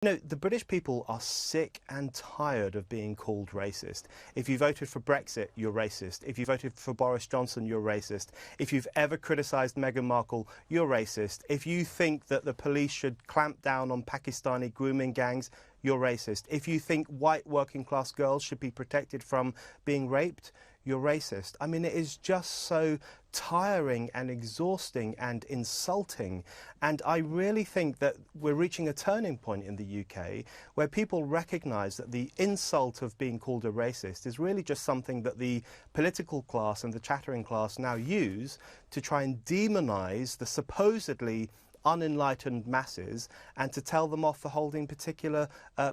You know, the British people are sick and tired of being called racist. If you voted for Brexit, you're racist. If you voted for Boris Johnson, you're racist. If you've ever criticised Meghan Markle, you're racist. If you think that the police should clamp down on Pakistani grooming gangs, you're racist. If you think white working class girls should be protected from being raped, you're racist. I mean, it is just so tiring and exhausting and insulting. And I really think that we're reaching a turning point in the UK where people recognise that the insult of being called a racist is really just something that the political class and the chattering class now use to try and demonise the supposedly unenlightened masses and to tell them off for holding particular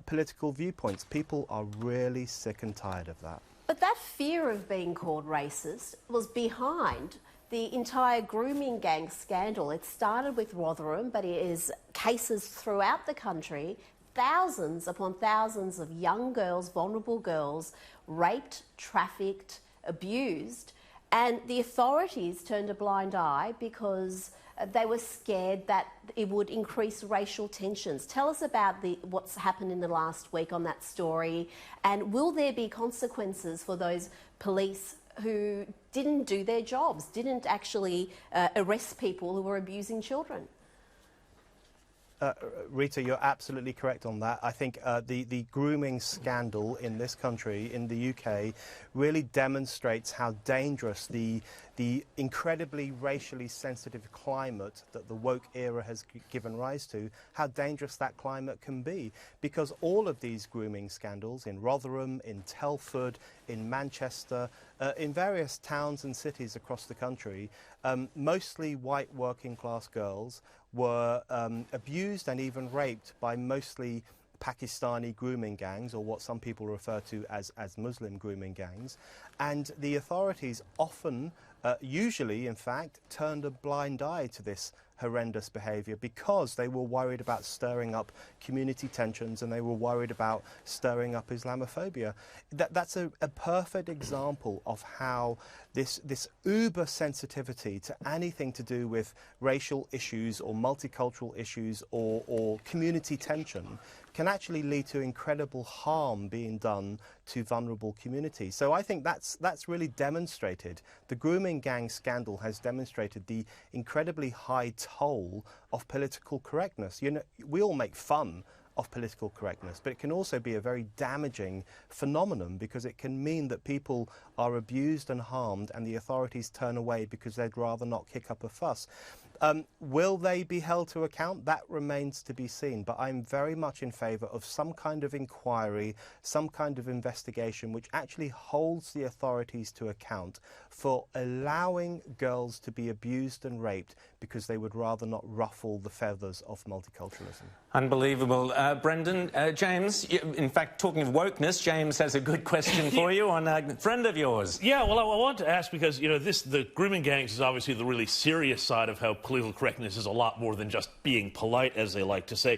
political viewpoints. People are really sick and tired of that. But that fear of being called racist was behind the entire grooming gang scandal. It started with Rotherham, but it is cases throughout the country, thousands upon thousands of young girls, vulnerable girls, raped, trafficked, abused, and the authorities turned a blind eye because they were scared that it would increase racial tensions. Tell us about what's happened in the last week on that story, and will there be consequences for those police who didn't do their jobs, didn't actually arrest people who were abusing children? Rita, you're absolutely correct on that. I think the grooming scandal in this country, in the UK, really demonstrates how dangerous the incredibly racially sensitive climate that the woke era has given rise to, how dangerous that climate can be. Because all of these grooming scandals in Rotherham, in Telford, in Manchester, in various towns and cities across the country, mostly white working class girls were abused and even raped by mostly Pakistani grooming gangs, or what some people refer to as Muslim grooming gangs. And the authorities often, usually in fact, turned a blind eye to this horrendous behaviour because they were worried about stirring up community tensions and they were worried about stirring up Islamophobia. That's a perfect example of how this uber sensitivity to anything to do with racial issues or multicultural issues or community tension can actually lead to incredible harm being done to vulnerable communities. So I think that's really demonstrated. The grooming gang scandal has demonstrated the incredibly high toll of political correctness. You know, we all make fun of political correctness, but it can also be a very damaging phenomenon because it can mean that people are abused and harmed and the authorities turn away because they'd rather not kick up a fuss. Will they be held to account? That remains to be seen, but I'm very much in favour of some kind of inquiry, some kind of investigation which actually holds the authorities to account for allowing girls to be abused and raped because they would rather not ruffle the feathers of multiculturalism. Unbelievable. Brendan, James, in fact, talking of wokeness, James has a good question for you on a friend of yours. Yeah, well, I want to ask because, you know, the grooming gangs is obviously the really serious side of how political correctness is a lot more than just being polite, as they like to say.